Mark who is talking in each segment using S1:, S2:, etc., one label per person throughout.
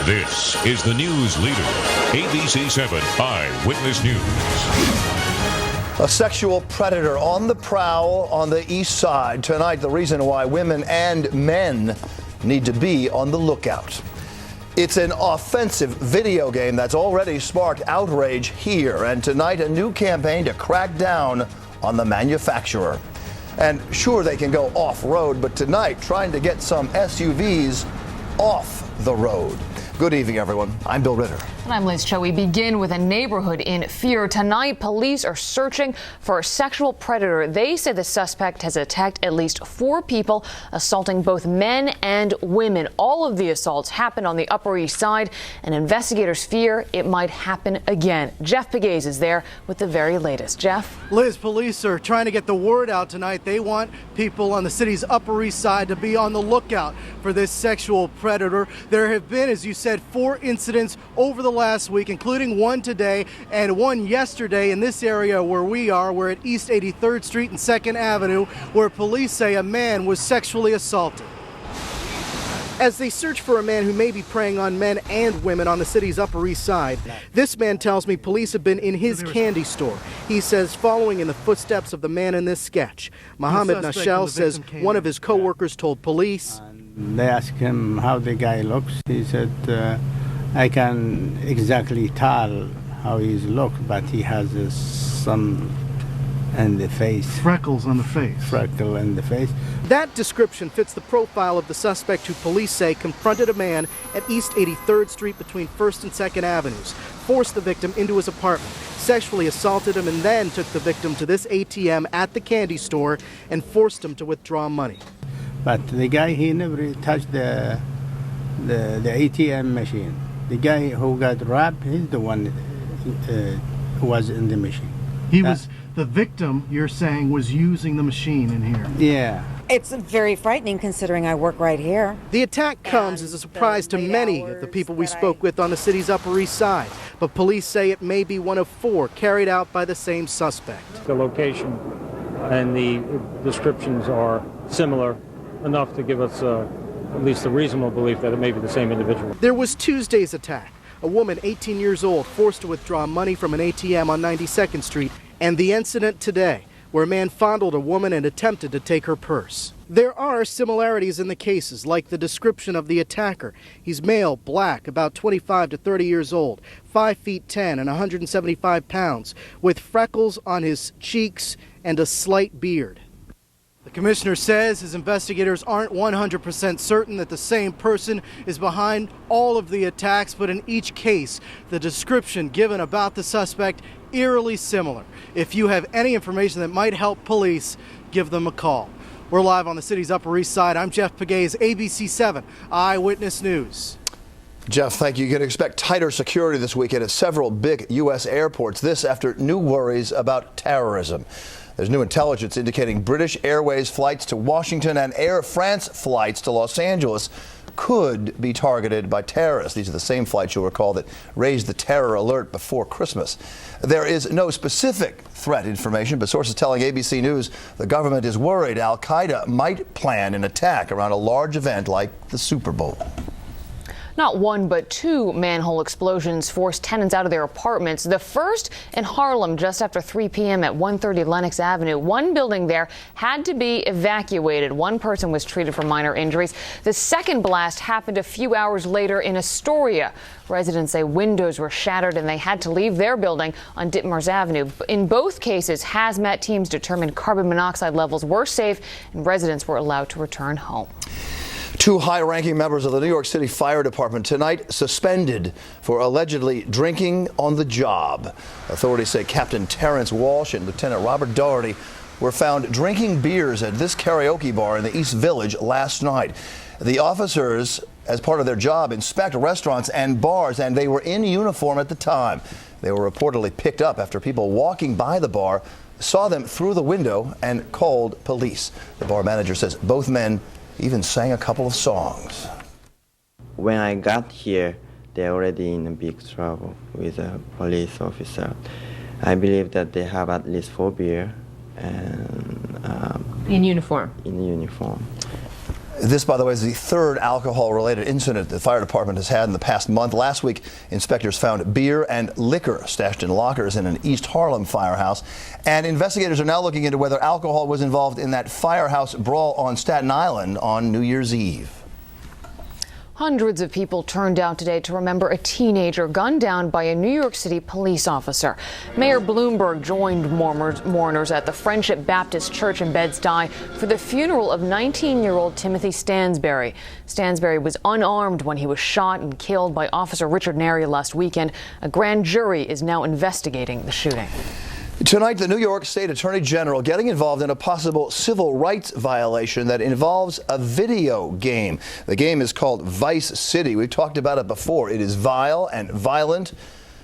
S1: This is the news leader, ABC-7 Eyewitness News.
S2: A sexual predator on the prowl on the east side. Tonight, the reason why women and men need to be on the lookout. It's an offensive video game that's already sparked outrage here. And tonight, a new campaign to crack down on the manufacturer. And sure, they can go off-road, but tonight, trying to get some SUVs off the road. Good evening, everyone. I'm Bill Ritter.
S3: And I'm Liz Cho. We begin with a neighborhood in fear. Tonight, police are searching for a sexual predator. They say the suspect has attacked at least 4 people, assaulting both men and women. All of the assaults happened on the Upper East Side, and investigators fear it might happen again. Jeff Pegues is there with the very latest. Jeff?
S4: Liz, police are trying to get the word out tonight. They want people on the city's Upper East Side to be on the lookout for this sexual predator. There have been, as you said, 4 incidents over the last week, including one today and one yesterday in this area where we are. We're at East 83rd Street and 2nd Avenue, where police say a man was sexually assaulted. As they search for a man who may be preying on men and women on the city's Upper East Side, this man tells me police have been in his candy store. He says following in the footsteps of the man in this sketch. Mohammed Nashel says one of his co-workers told police.
S5: They asked him how the guy looks. He said, I can exactly tell how he looks, but he has some in the face.
S4: Freckles on the face.
S5: Freckle in the face.
S4: That description fits the profile of the suspect who police say confronted a man at East 83rd Street between 1st and 2nd Avenues, forced the victim into his apartment, sexually assaulted him, and then took the victim to this ATM at the candy store and forced him to withdraw money.
S5: But the guy, he never touched the ATM machine. The guy who got robbed, he's the one who was in the machine.
S4: The victim, you're saying, was using the machine in here.
S5: Yeah.
S6: It's very frightening considering I work right here.
S4: The attack comes as a surprise to many of the people we spoke with on the city's Upper East Side. But police say it may be one of 4 carried out by the same suspect.
S7: The location and the descriptions are similar enough to give us at least a reasonable belief that it may be the same individual.
S4: There was Tuesday's attack. A woman, 18 years old, forced to withdraw money from an ATM on 92nd Street. And the incident today, where a man fondled a woman and attempted to take her purse. There are similarities in the cases, like the description of the attacker. He's male, black, about 25 to 30 years old, 5 feet 10 and 175 pounds, with freckles on his cheeks and a slight beard. The commissioner says his investigators aren't 100% certain that the same person is behind all of the attacks, but in each case, the description given about the suspect eerily similar. If you have any information that might help police, give them a call. We're live on the city's Upper East Side. I'm Jeff Pegues, ABC-7 Eyewitness News.
S2: Jeff, thank you. You can expect tighter security this weekend at several big U.S. airports. This after new worries about terrorism. There's new intelligence indicating British Airways flights to Washington and Air France flights to Los Angeles could be targeted by terrorists. These are the same flights, you'll recall, that raised the terror alert before Christmas. There is no specific threat information, but sources telling ABC News the government is worried Al-Qaeda might plan an attack around a large event like the Super Bowl.
S3: Not 1, but 2 manhole explosions forced tenants out of their apartments. The first in Harlem just after 3 p.m. at 130 Lenox Avenue. One building there had to be evacuated. 1 person was treated for minor injuries. The second blast happened a few hours later in Astoria. Residents say windows were shattered and they had to leave their building on Ditmars Avenue. In both cases, hazmat teams determined carbon monoxide levels were safe and residents were allowed to return home.
S2: 2 high-ranking members of the New York City Fire Department tonight suspended for allegedly drinking on the job. Authorities say Captain Terrence Walsh and Lieutenant Robert Doherty were found drinking beers at this karaoke bar in the East Village last night. The officers, as part of their job, inspect restaurants and bars, and they were in uniform at the time. They were reportedly picked up after people walking by the bar saw them through the window and called police. The bar manager says both men even sang a couple of songs.
S8: When I got here, they're already in a big trouble with a police officer. I believe that they have at least 4 beer and
S3: in uniform.
S8: In uniform.
S2: This, by the way, is the third alcohol-related incident the fire department has had in the past month. Last week, inspectors found beer and liquor stashed in lockers in an East Harlem firehouse. And investigators are now looking into whether alcohol was involved in that firehouse brawl on Staten Island on New Year's Eve.
S3: Hundreds of people turned out today to remember a teenager gunned down by a New York City police officer. Mayor Bloomberg joined mourners at the Friendship Baptist Church in Bed-Stuy for the funeral of 19-year-old Timothy Stansberry. Stansberry was unarmed when he was shot and killed by Officer Richard Neri last weekend. A grand jury is now investigating the shooting.
S2: Tonight, the New York State Attorney General getting involved in a possible civil rights violation that involves a video game. The game is called Vice City. We've talked about it before. It is vile and violent,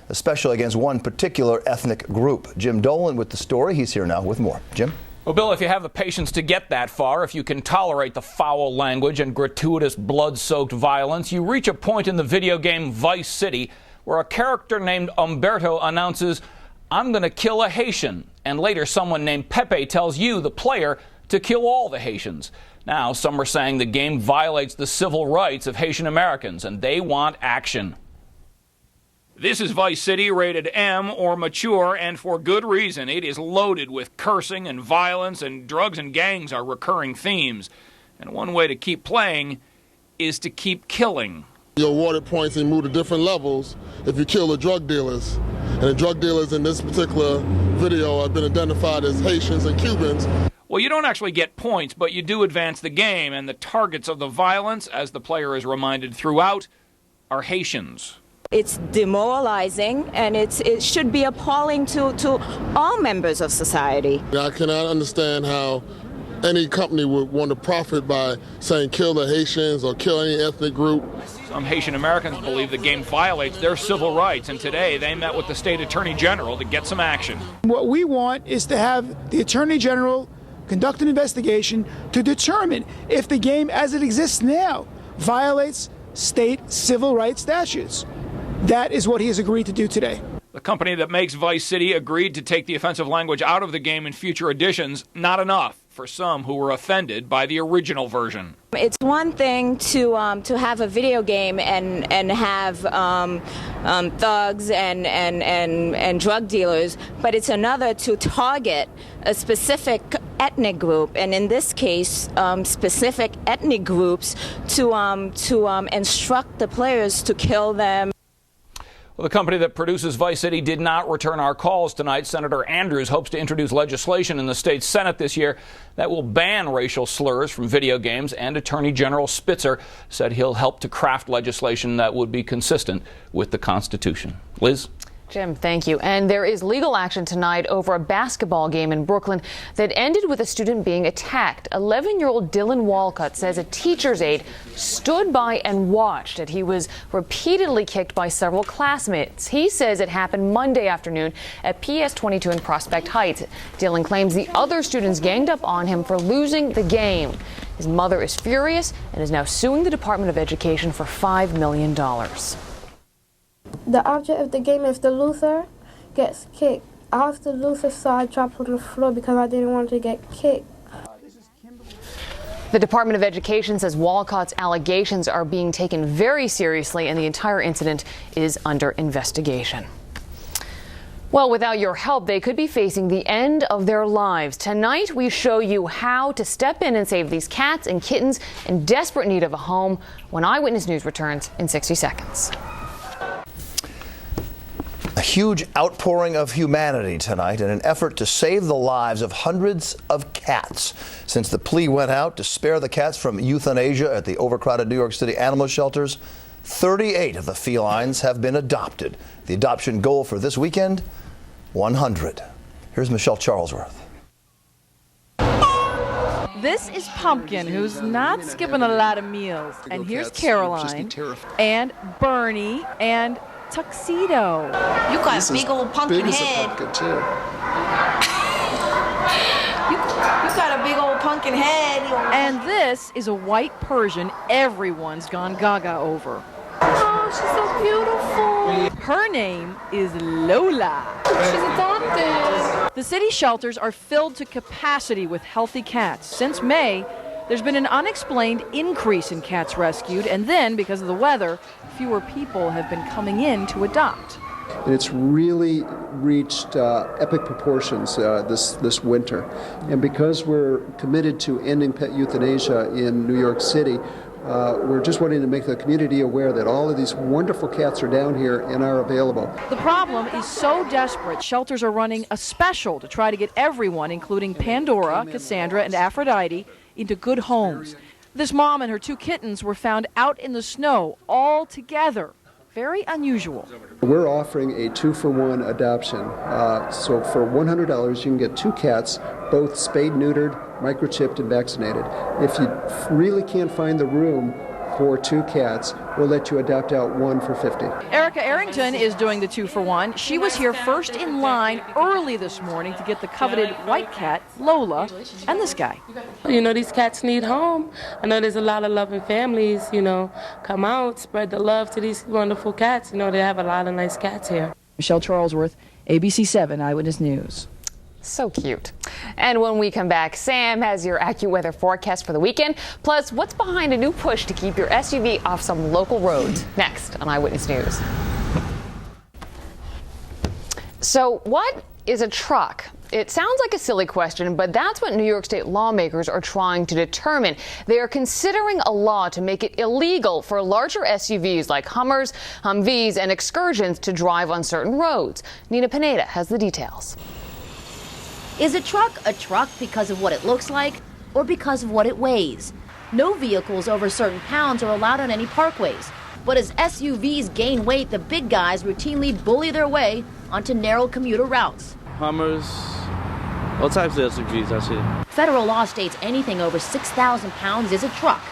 S2: especially against one particular ethnic group. Jim Dolan with the story. He's here now with more. Jim?
S9: Well, Bill, if you have the patience to get that far, if you can tolerate the foul language and gratuitous blood-soaked violence, you reach a point in the video game Vice City where a character named Umberto announces, "I'm going to kill a Haitian," and later someone named Pepe tells you, the player, to kill all the Haitians. Now, some are saying the game violates the civil rights of Haitian Americans, and they want action. This is Vice City, rated M or mature, and for good reason. It is loaded with cursing and violence, and drugs and gangs are recurring themes. And one way to keep playing is to keep killing.
S10: You're awarded points and move to different levels if you kill the drug dealers. And the drug dealers in this particular video have been identified as Haitians and Cubans.
S9: Well, you don't actually get points, but you do advance the game, and the targets of the violence, as the player is reminded throughout, are Haitians.
S11: It's demoralizing, and it should be appalling to all members of society.
S10: I cannot understand how any company would want to profit by saying kill the Haitians or kill any ethnic group.
S9: Some Haitian Americans believe the game violates their civil rights, and today they met with the state attorney general to get some action.
S12: What we want is to have the attorney general conduct an investigation to determine if the game as it exists now violates state civil rights statutes. That is what he has agreed to do today.
S9: The company that makes Vice City agreed to take the offensive language out of the game in future editions. Not enough for some who were offended by the original version.
S11: It's one thing to have a video game and have thugs and drug dealers, but it's another to target a specific ethnic group, and in this case, specific ethnic groups to instruct the players to kill them.
S9: Well, the company that produces Vice City did not return our calls tonight. Senator Andrews hopes to introduce legislation in the state Senate this year that will ban racial slurs from video games, and Attorney General Spitzer said he'll help to craft legislation that would be consistent with the Constitution. Liz?
S3: Jim, thank you. And there is legal action tonight over a basketball game in Brooklyn that ended with a student being attacked. 11-year-old Dylan Walcott says a teacher's aide stood by and watched as he was repeatedly kicked by several classmates. He says it happened Monday afternoon at PS 22 in Prospect Heights. Dylan claims the other students ganged up on him for losing the game. His mother is furious and is now suing the Department of Education for $5 million.
S13: The object of the game is the loser gets kicked. I was the loser, so I dropped on the floor because I didn't want to get kicked.
S3: The Department of Education says Walcott's allegations are being taken very seriously, and the entire incident is under investigation. Well, without your help, they could be facing the end of their lives. Tonight, we show you how to step in and save these cats and kittens in desperate need of a home when Eyewitness News returns in 60 seconds.
S2: A huge outpouring of humanity tonight in an effort to save the lives of hundreds of cats. Since the plea went out to spare the cats from euthanasia at the overcrowded New York City animal shelters, 38 of the felines have been adopted. The adoption goal for this weekend, 100. Here's Michelle Charlesworth.
S14: This is Pumpkin, who's not skipping a lot of meals. And here's Caroline, and Bernie, and Tuxedo.
S15: You got a big old pumpkin head.
S10: Pumpkin too.
S15: you got a big old pumpkin head.
S14: And this is a white Persian everyone's gone gaga over.
S13: Oh, she's so beautiful.
S14: Her name is Lola.
S13: She's adopted.
S14: The city shelters are filled to capacity with healthy cats. Since May, There's been an unexplained increase in cats rescued, and then, because of the weather, fewer people have been coming in to adopt.
S16: And it's really reached epic proportions this winter. And because we're committed to ending pet euthanasia in New York City, we're just wanting to make the community aware that all of these wonderful cats are down here and are available.
S14: The problem is so desperate, shelters are running a special to try to get everyone, including Pandora, Cassandra, and Aphrodite, into good homes. This mom and her 2 kittens were found out in the snow all together. Very unusual.
S16: We're offering a 2-for-1 adoption. So for $100, you can get 2 cats, both spayed, neutered, microchipped, and vaccinated. If you really can't find the room for 2 cats, we'll let you adopt out 1 for $50.
S14: Erica Arrington is doing the 2-for-1. She was here first in line early this morning to get the coveted white cat, Lola, and this guy.
S17: You know, these cats need home. I know there's a lot of loving families, you know, come out, spread the love to these wonderful cats. You know, they have a lot of nice cats here.
S14: Michelle Charlesworth, ABC7 Eyewitness News.
S3: So cute. And when we come back, Sam has your AccuWeather forecast for the weekend, plus what's behind a new push to keep your SUV off some local roads. Next on Eyewitness News. So what is a truck? It sounds like a silly question, but that's what New York State lawmakers are trying to determine. They are considering a law to make it illegal for larger SUVs like Hummers, Humvees, and Excursions to drive on certain roads. Nina Pineda has the details.
S18: Is a truck because of what it looks like or because of what it weighs? No vehicles over certain pounds are allowed on any parkways. But as SUVs gain weight, the big guys routinely bully their way onto narrow commuter routes.
S19: Hummers, all types of SUVs, actually.
S18: Federal law states anything over 6,000 pounds is a truck.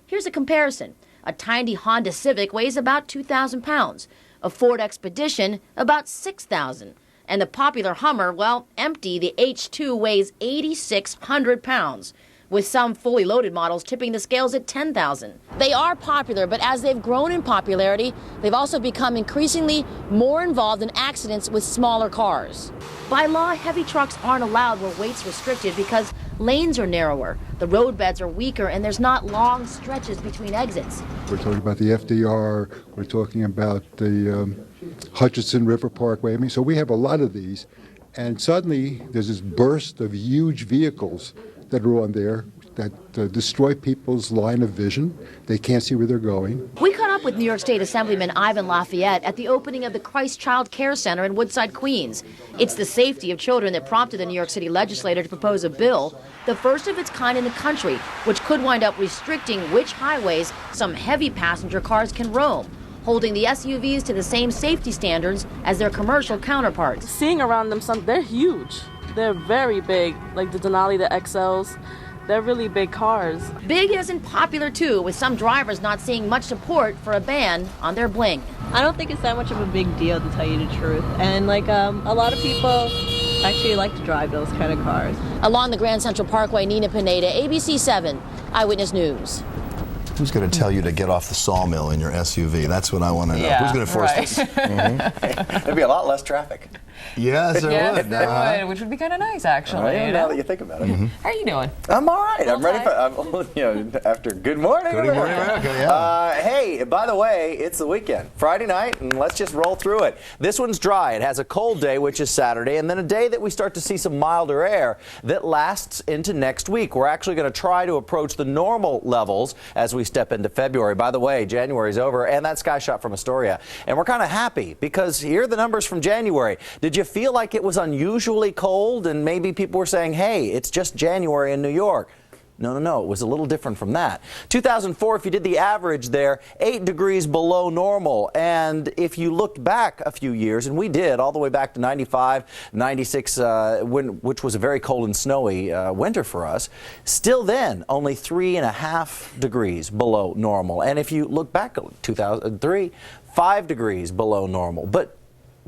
S18: Here's a comparison. A tiny Honda Civic weighs about 2,000 pounds. A Ford Expedition, about 6,000. And the popular Hummer, well, empty, the H2 weighs 8,600 pounds, with some fully loaded models tipping the scales at 10,000. They are popular, but as they've grown in popularity, they've also become increasingly more involved in accidents with smaller cars. By law, heavy trucks aren't allowed where weight's restricted because lanes are narrower, the roadbeds are weaker, and there's not long stretches between exits.
S20: We're talking about the FDR, we're talking about the Hutchinson River Parkway. I mean, so we have a lot of these, and suddenly there's this burst of huge vehicles that are on there that destroy people's line of vision. They can't see where they're going.
S18: We caught up with New York State Assemblyman Ivan Lafayette at the opening of the Christ Child Care Center in Woodside, Queens. It's the safety of children that prompted the New York City legislature to propose a bill, the first of its kind in the country, which could wind up restricting which highways some heavy passenger cars can roam, holding the SUVs to the same safety standards as their commercial counterparts.
S17: Seeing around them, they're huge. They're very big, like the Denali, the XLs. They're really big cars.
S18: Big as in popular, too, with some drivers not seeing much support for a ban on their bling.
S21: I don't think it's that much of a big deal, to tell you the truth. And, a lot of people actually like to drive those kind of cars.
S18: Along the Grand Central Parkway, Nina Pineda, ABC7 Eyewitness News.
S2: Who's going to tell you to get off the sawmill in your SUV? That's what I want to know.
S22: Yeah,
S2: who's going to force this?
S22: There'd be a lot less traffic.
S2: Yes, there would.
S3: There would, which would be kind of nice, actually.
S22: Now that you think about it.
S3: How are you doing?
S22: I'm all right. I'm ready for, after Good Morning America. Yeah. Hey, by the way, it's the weekend. Friday night, and let's just roll through it. This one's dry. It has a cold day, which is Saturday, and then a day that we start to see some milder air that lasts into next week. We're actually going to try to approach the normal levels as we step into February. By the way, January's over, and that sky shot from Astoria. And we're kind of happy because here are the numbers from January. Did you feel like it was unusually cold and maybe people were saying, hey, it's just January in New York? No, it was a little different from that. 2004, if you did the average there, 8 degrees below normal. And if you looked back a few years, and we did, all the way back to 95, 96, which was a very cold and snowy winter for us, still then, only 3.5 degrees below normal. And if you look back at 2003, 5 degrees below normal. But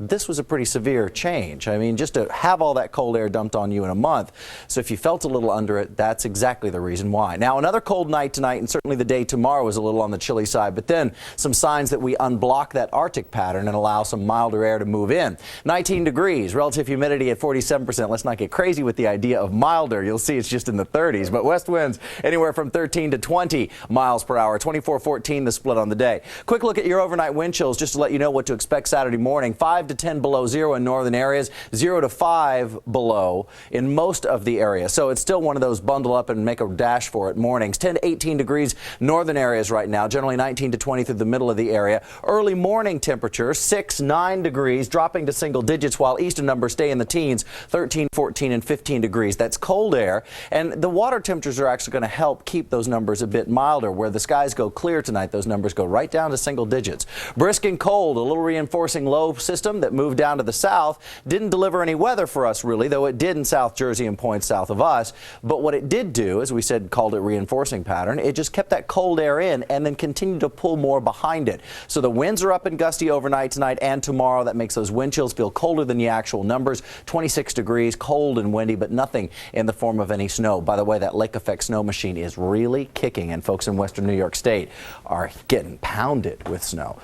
S22: this was a pretty severe change. I mean, just to have all that cold air dumped on you in a month. So if you felt a little under it, that's exactly the reason why. Now, another cold night tonight, and certainly the day tomorrow is a little on the chilly side, but then some signs that we unblock that Arctic pattern and allow some milder air to move in. 19 degrees, relative humidity at 47%. Let's not get crazy with the idea of milder. You'll see it's just in the 30s, but west winds anywhere from 13 to 20 miles per hour. 24-14 the split on the day. Quick look at your overnight wind chills just to let you know what to expect Saturday morning. 5 to 10 below zero in northern areas, 0 to 5 below in most of the area. So it's still one of those bundle up and make a dash for it mornings. 10 to 18 degrees northern areas right now, generally 19 to 20 through the middle of the area. Early morning temperature 6, 9 degrees, dropping to single digits, while eastern numbers stay in the teens, 13, 14, and 15 degrees. That's cold air, and the water temperatures are actually going to help keep those numbers a bit milder. Where the skies go clear tonight, those numbers go right down to single digits. Brisk and cold, a little reinforcing low system that moved down to the south. Didn't deliver any weather for us really, though it did in South Jersey and points south of us. But what it did do, as we said, called it reinforcing pattern, it just kept that cold air in and then continued to pull more behind it. So the winds are up and gusty overnight tonight and tomorrow. That makes those wind chills feel colder than the actual numbers. 26 degrees, cold and windy, but nothing in the form of any snow. By the way, that lake effect snow machine is really kicking, and folks in western New York State are getting pounded with snow.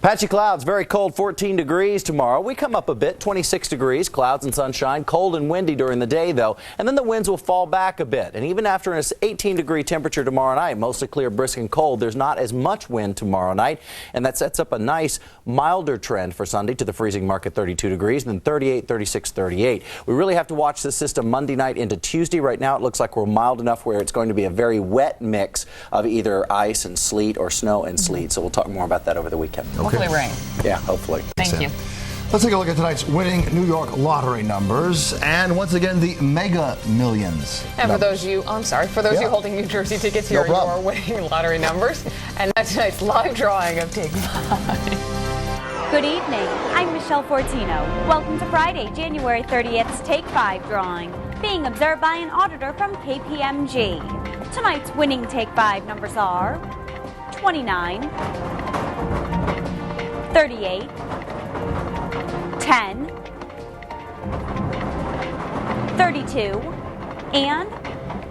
S22: Patchy clouds, very cold, 14 degrees tomorrow. We come up a bit, 26 degrees, clouds and sunshine, cold and windy during the day, though, and then the winds will fall back a bit. And even after an 18-degree temperature tomorrow night, mostly clear, brisk, and cold, there's not as much wind tomorrow night, and that sets up a nice, milder trend for Sunday to the freezing mark at 32 degrees, then 38, 36, 38. We really have to watch this system Monday night into Tuesday. Right now, it looks like we're mild enough where it's going to be a very wet mix of either ice and sleet or snow and sleet. So we'll talk more about that over the weekend.
S3: Hopefully rain.
S22: Yeah, hopefully.
S3: Thank you.
S2: Let's take a look at tonight's winning New York lottery numbers, and once again the Mega Millions.
S3: And for those you holding New Jersey tickets, here are your winning lottery numbers, and that's tonight's live drawing of Take 5.
S1: Good evening. I'm Michelle Fortino. Welcome to Friday, January 30th's Take 5 drawing, being observed by an auditor from KPMG. Tonight's winning Take 5 numbers are 29, 38, 10, 32, and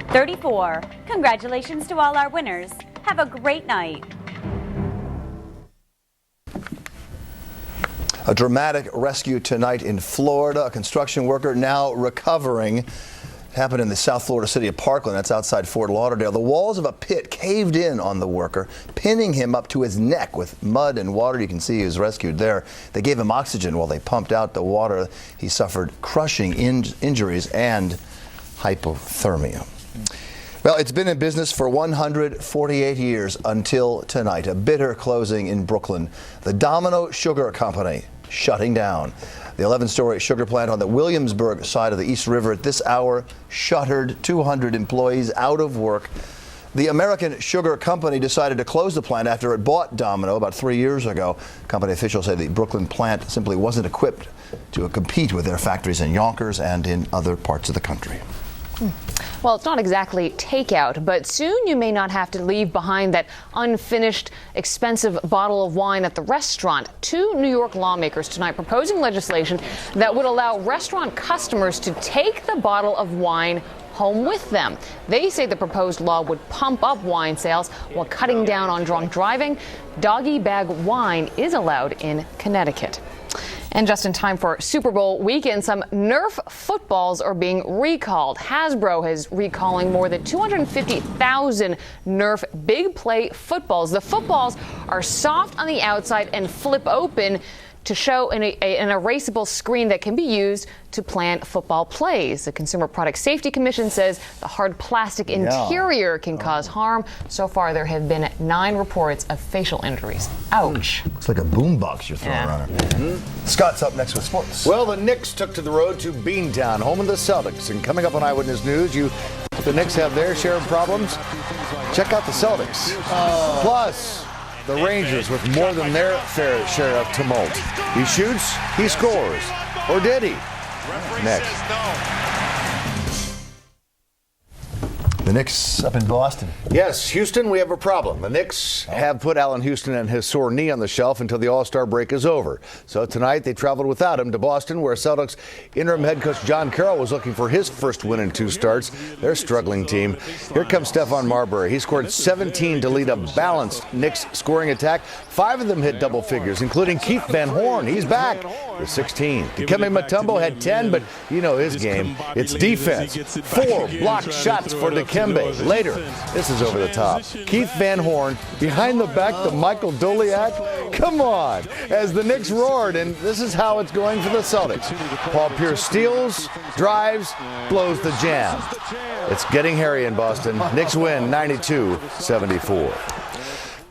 S1: 34. Congratulations to all our winners. Have a great night.
S2: A dramatic rescue tonight in Florida. A construction worker now recovering. Happened in the South Florida city of Parkland. That's outside Fort Lauderdale. The walls of a pit caved in on the worker, pinning him up to his neck with mud and water. You can see he was rescued there. They gave him oxygen while they pumped out the water. He suffered crushing injuries and hypothermia. Well, it's been in business for 148 years until tonight. A bitter closing in Brooklyn. The Domino Sugar Company shutting down. The 11-story sugar plant on the Williamsburg side of the East River at this hour shuttered, 200 employees out of work. The American Sugar Company decided to close the plant after it bought Domino about 3 years ago. Company officials say the Brooklyn plant simply wasn't equipped to compete with their factories in Yonkers and in other parts of the country.
S3: Well, it's not exactly takeout, but soon you may not have to leave behind that unfinished, expensive bottle of wine at the restaurant. 2 New York lawmakers tonight proposing legislation that would allow restaurant customers to take the bottle of wine home with them. They say the proposed law would pump up wine sales while cutting down on drunk driving. Doggy bag wine is allowed in Connecticut. And just in time for Super Bowl weekend, some Nerf footballs are being recalled. Hasbro is recalling more than 250,000 Nerf big play footballs. The footballs are soft on the outside and flip open to show an erasable screen that can be used to plan football plays. The Consumer Product Safety Commission says the hard plastic interior can cause harm. So far, there have been 9 reports of facial injuries. Ouch.
S2: Looks like a boombox you're throwing around her. Scott's up next with sports.
S5: Well, the Knicks took to the road to Beantown, home of the Celtics. And coming up on Eyewitness News, the Knicks have their share of problems. Check out the Celtics. Plus, the Rangers with more than their fair share of tumult. He shoots, he scores. Or did he? Next.
S2: The Knicks up in Boston.
S5: Yes, Houston, we have a problem. The Knicks have put Allen Houston and his sore knee on the shelf until the All-Star break is over. So tonight they traveled without him to Boston, where Celtics interim head coach John Carroll was looking for his first win in 2 starts. Their struggling team. Here comes Stephon Marbury. He scored 17 to lead a balanced Knicks scoring attack. 5 of them hit double figures, including Keith Van Horn. He's back with 16. Dikembe Mutombo had 10, but you know his game. It's defense. 4 blocked shots for Dikembe. Later, this is over the top. Keith Van Horn behind the back to Michael Doliak. Come on, as the Knicks roared, and this is how it's going for the Celtics. Paul Pierce steals, drives, blows the jam. It's getting hairy in Boston. Knicks win 92-74.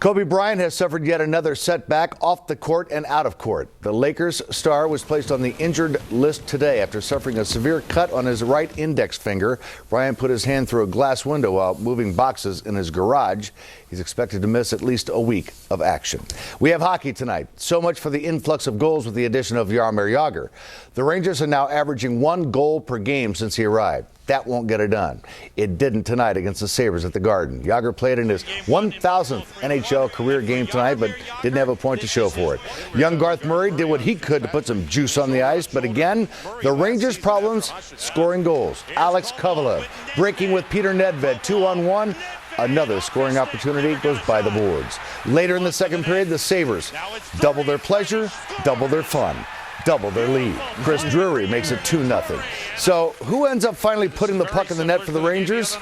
S5: Kobe Bryant has suffered yet another setback off the court and out of court. The Lakers star was placed on the injured list today after suffering a severe cut on his right index finger. Bryant put his hand through a glass window while moving boxes in his garage. He's expected to miss at least a week of action. We have hockey tonight. So much for the influx of goals with the addition of Jaromir Jagr. The Rangers are now averaging 1 goal per game since he arrived. That won't get it done. It didn't tonight against the Sabres at the Garden. Jagr played in his 1,000th NHL career game tonight, but didn't have a point to show for it. Young Garth Murray did what he could to put some juice on the ice, but again, the Rangers' problems scoring goals. Alex Kovalev breaking with Peter Nedved 2-on-1. Another scoring opportunity goes by the boards. Later in the second period, the Sabres double their pleasure, double their fun, double their lead. Chris Drury makes it 2-0. So who ends up finally putting the puck in the net for the Rangers?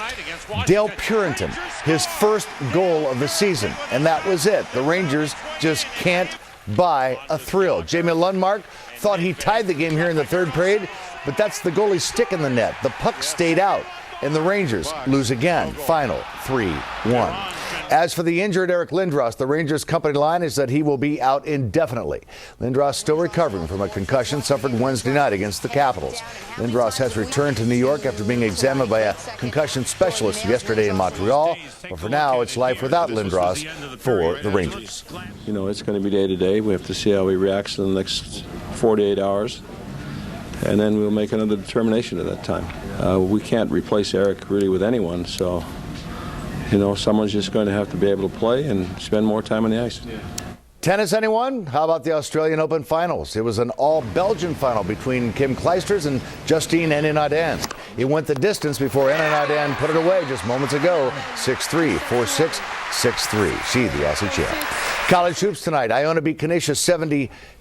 S5: Dale Purinton, his first goal of the season. And that was it. The Rangers just can't buy a thrill. Jamie Lundmark thought he tied the game here in the third period, but that's the goalie's stick in the net. The puck stayed out, and the Rangers lose again. Final 3-1. As for the injured Eric Lindros, the Rangers' company line is that he will be out indefinitely. Lindros still recovering from a concussion suffered Wednesday night against the Capitals. Lindros has returned to New York after being examined by a concussion specialist yesterday in Montreal. But for now, it's life without Lindros for the Rangers.
S6: You know, it's going to be day to day. We have to see how he reacts in the next 48 hours. And then we'll make another determination at that time. We can't replace Eric really with anyone, so you know, someone's just going to have to be able to play and spend more time on the ice.
S5: Tennis, anyone? How about the Australian Open finals? It was an all-Belgian final between Kim Clijsters and Justine Henin-Audin. It went the distance before Henin-Audin put it away just moments ago. 6-3, 4-6, 6-3. She, the Aussie champ. College hoops tonight. Iona beat Canisius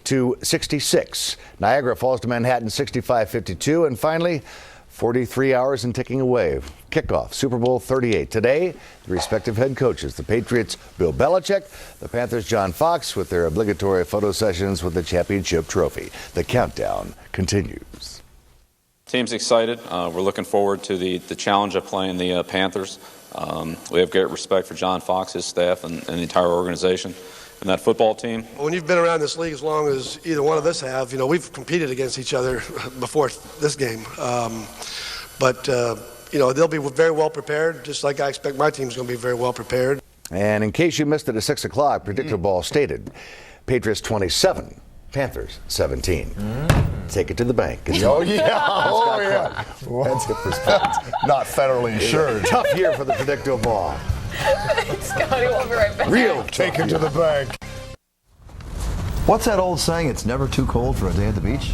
S5: 70-66. Niagara falls to Manhattan 65-52. And finally, 43 hours and ticking away. Kickoff, Super Bowl 38. Today, the respective head coaches, the Patriots, Bill Belichick, the Panthers, John Fox, with their obligatory photo sessions with the championship trophy. The countdown continues.
S7: Team's excited. We're looking forward to the challenge of playing the Panthers. We have great respect for John Fox, his staff, and the entire organization. And that football team.
S23: When you've been around this league as long as either one of us have, you know, we've competed against each other before this game. You know, they'll be very well prepared, just like I expect my team's going to be very well prepared.
S5: And in case you missed it at 6 o'clock, predictor ball stated, Patriots 27, Panthers 17. Take it to the bank.
S2: Oh, yeah. Oh, yeah.
S5: That's it for sports.
S2: Not federally insured.
S5: Tough year for the predictor ball.
S3: Scotty, we'll be right back.
S2: Real take it to the bank. What's that old saying? It's never too cold for a day at the beach.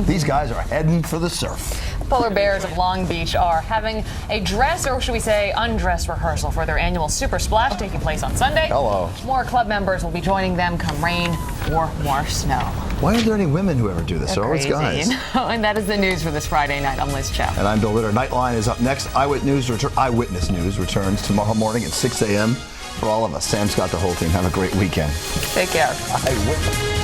S2: These guys are heading for the surf.
S3: Polar Bears of Long Beach are having a dress, or should we say undress, rehearsal for their annual Super Splash taking place on Sunday.
S2: Hello.
S3: More club members will be joining them come rain or more snow.
S2: Why aren't there any women who ever do this?
S3: They're
S2: always guys.
S3: You know? And that is the news for this Friday night. I'm Liz Chow.
S2: And I'm Bill Ritter. Nightline is up next. Eyewitness News returns tomorrow morning at 6 a.m. For all of us, Sam Scott, the whole team, have a great weekend.
S3: Take care.
S2: Eyewitness.